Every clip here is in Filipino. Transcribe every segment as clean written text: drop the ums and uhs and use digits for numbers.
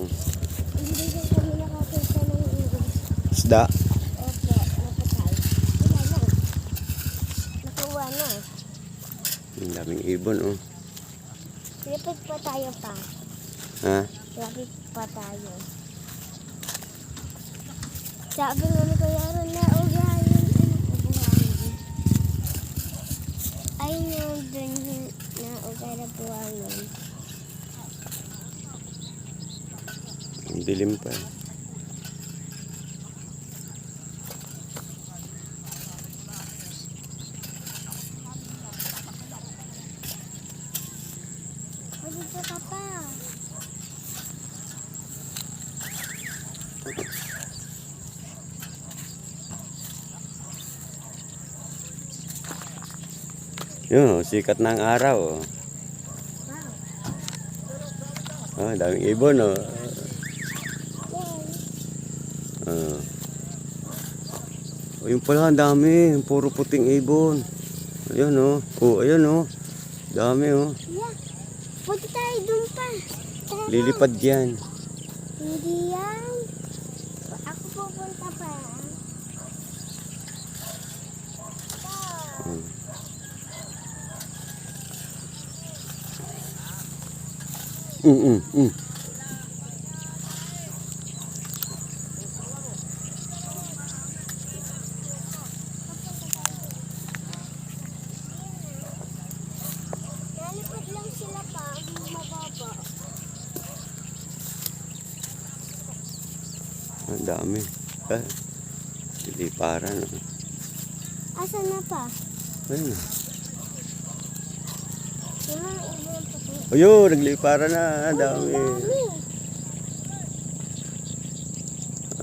Hindi rin kami nakakita ng ibon. Isda. Opo, napatay. Wala na. Nakuha na. Ang daming ibon, oh. Lipid pa tayo pa. Ha? Lipid pa tayo. Sabi nga ni Kuya Aaron na ugahin. Buhangin. Ay, no, dun na ugay na buhangin. Ang dilim pa. Dito ka pa. Yun, oh, sikat ng araw, oh. Wow. Oh, daming ibon, oh. Yay. Oh, yun pala, ang dami. Puro puting ibon. Ayun, oh. Oh, ayun, oh. Dami, oh. Yeah. Punta tayo dun pa. Tara. Lilipad yan. Hindi yan. Ako pupunta pa. Hmm. Mm. Nalipad lang sila pa. Mababa. Ang dami. Ah, liliparan, oh. Asan na pa? Ayun, oh. Yung mga ibon pa po. Ayun, nagliparan na. Ang dami. Dami.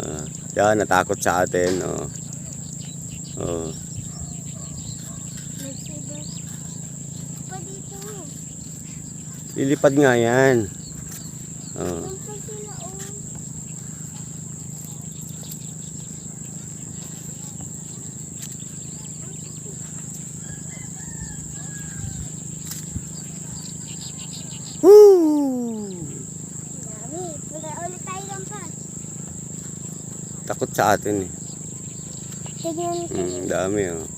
Ah, yan, natakot sa atin, oh. Oh. Nagsiba. Pa dito. Lilipad nga yan. Oh. Doon pa sila, oh. Woo! Dami. Punta ulit tayo lang pa. Takot sa atin, eh. Tignan ko. Dami, oh.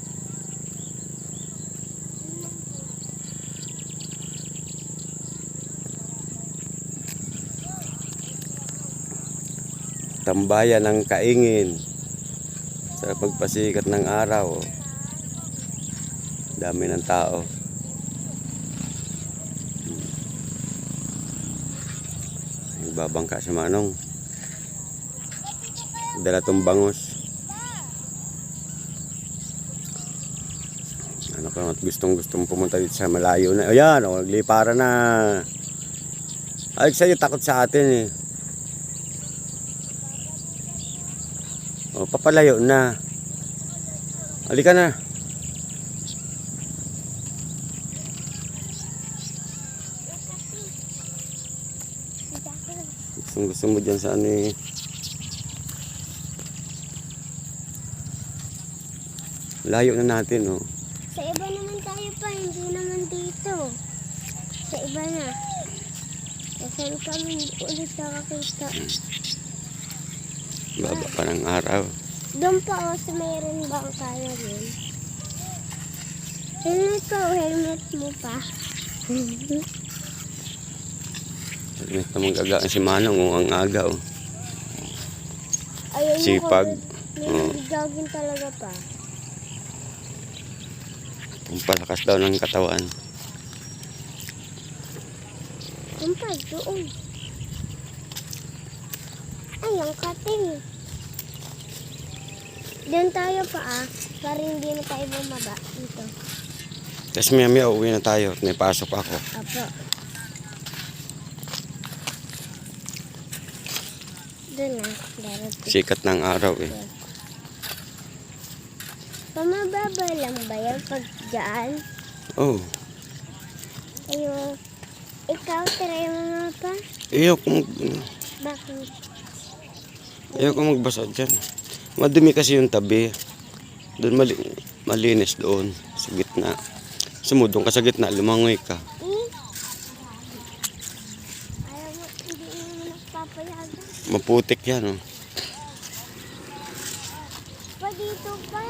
Tambayan ng kaingin sa pagpasikat ng araw, oh. Dami ng tao. Nagbabangka si Manong. Dala tong bangus. Ano ka, gustong pumunta dito sa malayo na. Ayan, oh, liparan na. Ay, sa'yo takot sa atin, eh. Oh, papalayo na. Halika na. Gusto mo dyan sa ano, eh. Layo na natin, oh. Sa iba naman tayo pa, hindi naman dito. Sa iba na. Saan kami ulit nakakita? Baba pa ng araw. Doon pa o, sa mayroon ba ang kaya rin? Helmet ko, helmet mo pa. Helmet na magagaan si Manong, oh. Ang aga, oh. Ayun Sipag. Nilagagin talaga pa. Ang palakas daw ng katawan. Doon pa, doon. Ay, ang kating. Doon tayo pa para hindi na tayo bumaba dito. Tapos maya uwi na tayo. May pasok ako. Apo. Doon na. Darating. Sikat ng araw, eh. Pamababa lang ba yan pag dyan? Oh. Ayun. Ikaw, try mo nga pa. Bakit? Ayoko magbasa dyan. Madumi kasi yung tabi. Doon malinis doon. Sa gitna. Sumudong ka sa gitna, lumangoy ka. Ayaw mo, hindi mo nagpapay papayagan. Maputik yan, oh. Pa dito pa.